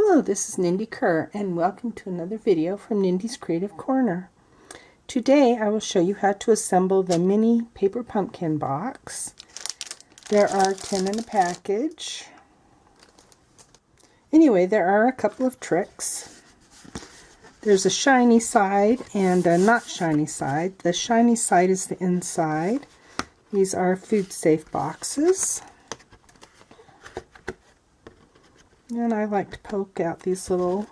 Hello, this is Nindy Kerr, and welcome to another video from Nindy's Creative Corner. Today I will show you how to assemble the mini paper pumpkin box. There are 10 in a package. Anyway, there are a couple of tricks. There's a shiny side and a not shiny side. The shiny side is the inside. These are food safe boxes. And I like to poke out these little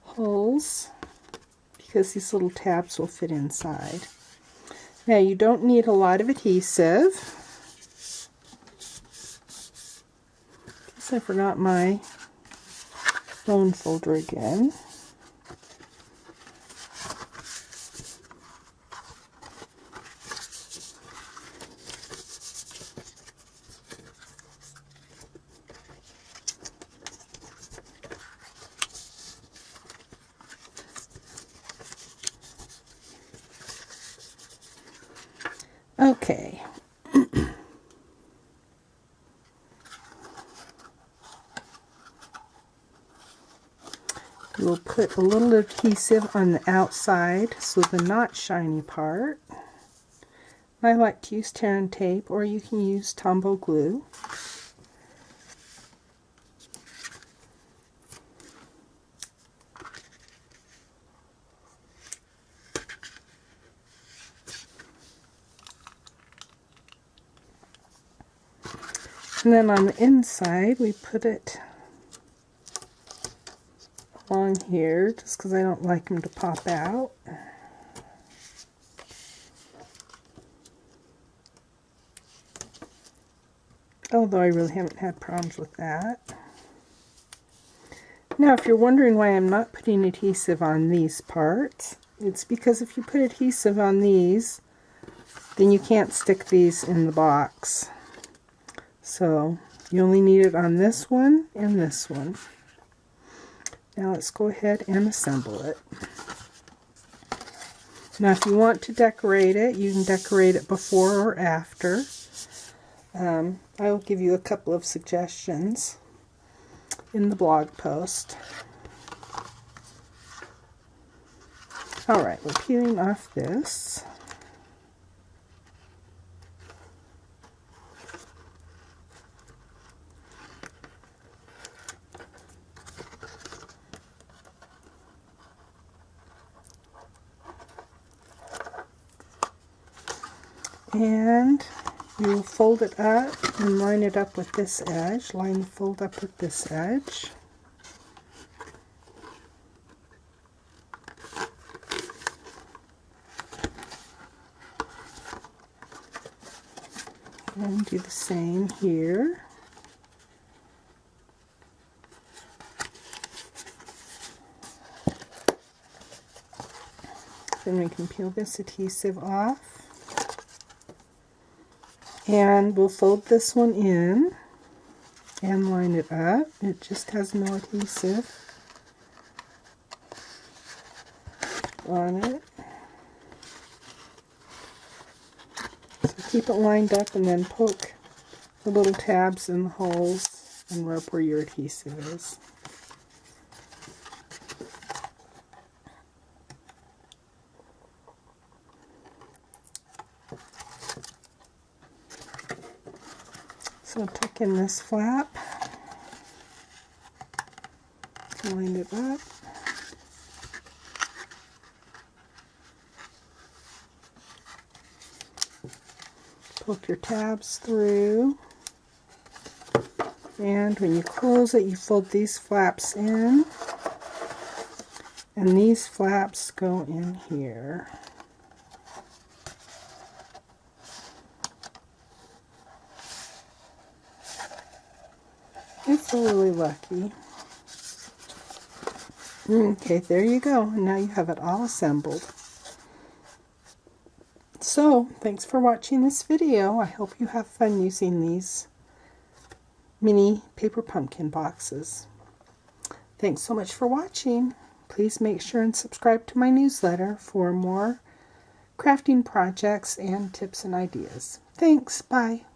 holes because these little tabs will fit inside. Now you don't need a lot of adhesive. Guess I forgot my bone folder again. Okay. We'll put a little adhesive on the outside, so the not shiny part. I like to use tear and tape, or you can use Tombow glue. And then on the inside, we put it along here, just because I don't like them to pop out. Although I really haven't had problems with that. Now, if you're wondering why I'm not putting adhesive on these parts, it's because if you put adhesive on these, then you can't stick these in the box. So you only need it on this one and this one. Now let's go ahead and assemble it. Now if you want to decorate it, you can decorate it before or after. I will give you a couple of suggestions in the blog post. Alright, we're peeling off this. And you will fold it up and line it up with this edge. Line the fold up with this edge. And do the same here. Then we can peel this adhesive off. And we'll fold this one in and line it up. It just has no adhesive on it. So keep it lined up and then poke the little tabs in the holes and rub where your adhesive is. So tuck in this flap, line it up, poke your tabs through, and when you close it, you fold these flaps in, and these flaps go in here. It's really lucky. Okay, there you go. Now you have it all assembled. So, thanks for watching this video. I hope you have fun using these mini paper pumpkin boxes. Thanks so much for watching. Please make sure and subscribe to my newsletter for more crafting projects and tips and ideas. Thanks. Bye.